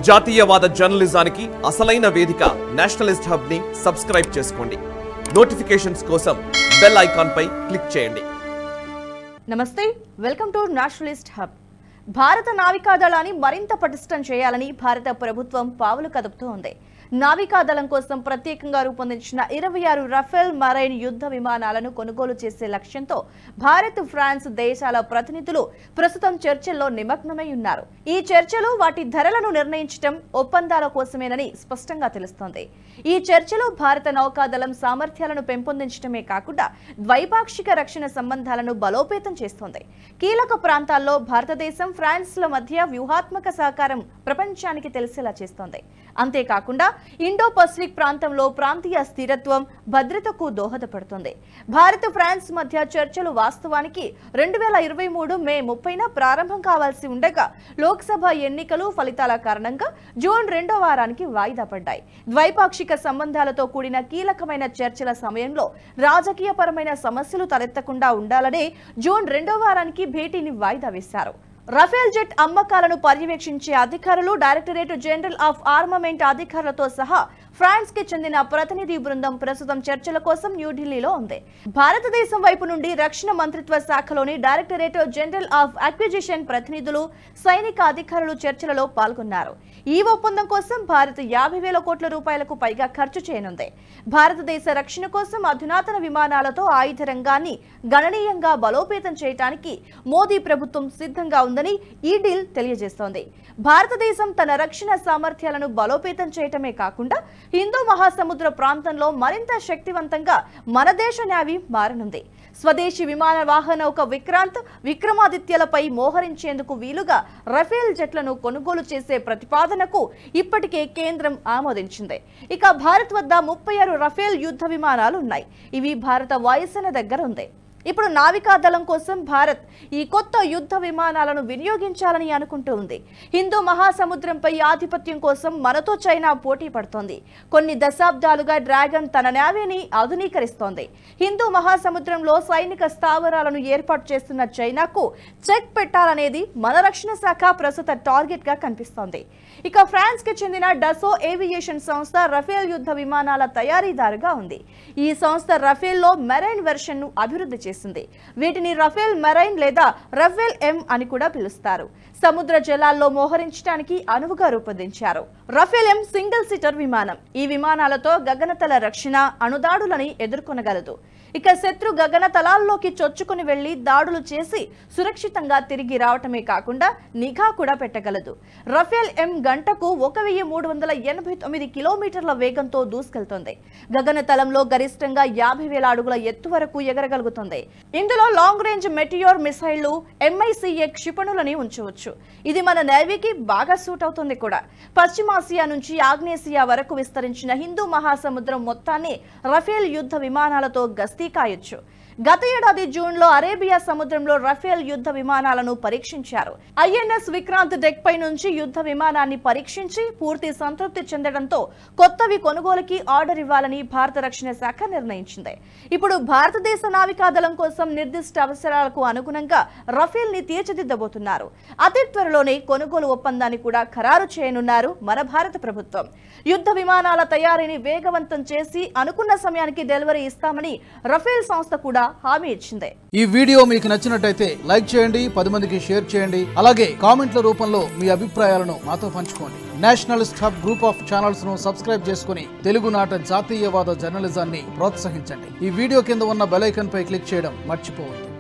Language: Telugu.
జాతీయవాద జర్నలిజానికి అసలైన వేదిక నేషనలిస్ట్ హబ్ ని సబ్స్క్రైబ్ చేసుకోండి. నోటిఫికేషన్స్ కోసం బెల్ ఐకాన్ పై క్లిక్ చేయండి. నమస్తే, వెల్కమ్ టు నేషనలిస్ట్ హబ్. భారత నావికాదళాన్ని మరింత పటిష్టం చేయాలని భారత ప్రభుత్వం పావులు కదుపుతోంది. నావికాదళం కోసం ప్రత్యేకంగా రూపొందించిన 26 రఫేల్ మరైన్ యుద్ధ విమానాలను కొనుగోలు చేసే లక్ష్యంతో భారత్, ఫ్రాన్స్ దేశాల ప్రతినిధులు ప్రస్తుతం చర్చల్లో నిమగ్నమై ఉన్నారు. ఈ చర్చలు వాటి ధరలను నిర్ణయించడం ఒప్పందాల కోసమేనని స్పష్టంగా తెలుస్తోంది. ఈ చర్చలో భారత నౌకాదళం సామర్థ్యాలను పెంపొందించడమే కాకుండా ద్వైపాక్షిక రక్షణ సంబంధాలను బలోపేతం చేస్తోంది. కీలక ప్రాంతాల్లో భారతదేశం, ఫ్రాన్స్ల మధ్య వ్యూహాత్మక సహకారం ప్రపంచానికి తెలిసేలా చేస్తోంది. అంతేకాకుండా ఇండో పసిఫిక్ ప్రాంతంలో ప్రాంతీయ స్థిరత్వం, భద్రతకు దోహదపడుతుంది. భారత్, ఫ్రాన్స్ మధ్య చర్చలు వాస్తవానికి 2023 మే 30న ప్రారంభం కావాల్సి ఉండగా లోక్సభ ఎన్నికలు ఫలితాల కారణంగా జూన్ 2వ వారానికి వాయిదా పడ్డాయి. ద్వైపాక్షిక సంబంధాలతో కూడిన కీలకమైన చర్చల సమయంలో రాజకీయపరమైన సమస్యలు తలెత్తకుండా ఉండాలనే జూన్ 2వ వారానికి భేటీని వాయిదా వేశారు. రఫేల్ జెట్ అమ్మకాలను పర్యవేక్షించే అధికారులు, డైరెక్టరేట్ జనరల్ ఆఫ్ ఆర్మమెంట్ అధికారులతో సహా ఫ్రాన్స్ కి చెందిన ప్రతినిధి బృందం ప్రస్తుతం చర్చల కోసం న్యూఢిల్లీలో ఉంది. భారతదేశం వైపు నుండి రక్షణ మంత్రిత్వ శాఖలోని డైరెక్టరేట్ జనరల్ ఆఫ్ అక్విజిషన్ ప్రతినిధులు, సైనిక అధికారులు చర్చలలో పాల్గొన్నారు. ఈ ఒప్పందం కోసం భారత్ 50,000 కోట్ల రూపాయలకు పైగా ఖర్చు చేయనుంది. భారతదేశ రక్షణ కోసం అధునాతన విమానాలతో ఆయుధ రంగాన్ని గణనీయంగా బలోపేతం చేయడానికి మోదీ ప్రభుత్వం సిద్ధంగా ఉందని ఈ డీల్ తెలియజేస్తోంది. భారతదేశం తన రక్షణ సామర్థ్యాలను బలోపేతం చేయటమే కాకుండా హిందూ మహాసముద్ర ప్రాంతంలో మరింత శక్తివంతంగా మన దేశ నేవీ మారనుంది. స్వదేశీ విమాన వాహనౌక విక్రాంత్, విక్రమాదిత్యలపై మోహరించేందుకు వీలుగా రఫేల్ జెట్లను కొనుగోలు చేసే ప్రతిపాదనకు ఇప్పటికే కేంద్రం ఆమోదించింది. ఇక భారత్ వద్ద 36 రఫేల్ యుద్ధ విమానాలు ఉన్నాయి. ఇవి భారత వాయుసేన దగ్గర ఉంది. ఇప్పుడు నావికాదళం కోసం భారత్ ఈ కొత్త యుద్ధ విమానాలను వినియోగించాలని అనుకుంటూ ఉంది. హిందూ మహాసముద్రంపై ఆధిపత్యం కోసం మనతో చైనా పోటీ పడుతోంది. కొన్ని దశాబ్దాలుగా డ్రాగన్ తన నేవీని ఆధునీకరిస్తోంది. హిందూ మహాసముద్రంలో సైనిక స్థావరాలను ఏర్పాటు చేస్తున్న చైనాకు చెక్ పెట్టాలనేది మన రక్షణ శాఖ ప్రస్తుత టార్గెట్ గా కనిపిస్తోంది. ఇక ఫ్రాన్స్ కి చెందిన డసో ఏవియేషన్ సంస్థ రఫేల్ యుద్ధ విమానాల తయారీదారుగా ఉంది. ఈ సంస్థ రఫేల్ లో మెరైన్ వెర్షన్ ను అభివృద్ధి చేసింది. వీటిని రఫేల్ మెరైన్ లేదా రఫేల్ ఎం అని కూడా పిలుస్తారు. సముద్ర జలాల్లో మోహరించడానికి అనువుగా రూపొందించారు. రఫేల్ ఎం సింగిల్ సీటర్ విమానం. ఈ విమానాలతో గగనతల రక్షణ, అణుదాడులని ఎదుర్కొనగలదు. ఇక శత్రు గగనతలాల్లోకి చొచ్చుకుని వెళ్లి దాడులు చేసి సురక్షితంగా తిరిగి రావటమే కాకుండా నిఘా కూడా పెట్టగలదు. రఫేల్ ఎం గంటకు 1389 కిలోమీటర్ల వేగంతో దూసుకెళ్తుంది. గగనతలంలో గరిష్టంగా 50,000 అడుగుల ఎత్తు వరకు ఎగరగలుగుతుంది. ఇందులో లాంగ్ రేంజ్ మెటియోర్ మిసైళ్లు, MICA క్షిపణులని ఉంచవచ్చు. ఇది మన నేవీకి బాగా సూట్ అవుతుంది కూడా. పశ్చిమాసియా నుంచి ఆగ్నేసియా వరకు విస్తరించిన హిందూ మహాసముద్రం మొత్తాన్ని రఫేల్ యుద్ధ విమానాలతో గస్తీ కాయొచ్చు. గత ఏడాది జూన్లో అరేబియా సముద్రంలో రఫేల్ యుద్ధ విమానాలను పరీక్షించారు. INS విక్రాంత్ డెక్ పై నుంచి యుద్ధ విమానాన్ని పరీక్షించి పూర్తి సంతృప్తి చెందడంతో కొత్తవి కొనుగోలుకి ఆర్డర్ ఇవ్వాలని భారత రక్షణ శాఖ నిర్ణయించింది. ఇప్పుడు భారతదేశ నావికాదళం కోసం నిర్దిష్ట అవసరాలకు అనుగుణంగా రఫేల్ ని తీర్చిదిద్దబోతున్నారు. అతి త్వరలోనే కొనుగోలు ఒప్పందాన్ని కూడా ఖరారు చేయనున్నారు మన భారత ప్రభుత్వం. యుద్ధ విమానాల తయారీని వేగవంతం చేసి అనుకున్న సమయానికి డెలివరీ ఇస్తామని రఫేల్ సంస్థ కూడా హామీ ఇచ్చింది. ఈ వీడియో మీకు నచ్చినట్టయితే లైక్ చేయండి, 10 మందికి షేర్ చేయండి. అలాగే కామెంట్ల రూపంలో మీ అభిప్రాయాలను మాతో పంచుకోండి. Nationalist hub group of channels ను సబ్స్క్రైబ్ చేసుకుని తెలుగునాట జాతీయవాద జర్నలిజాన్ని ప్రోత్సహించండి. ఈ వీడియో కింద ఉన్న బెల్ ఐకాన్ పై క్లిక్ చేయడం మర్చిపోవద్దు.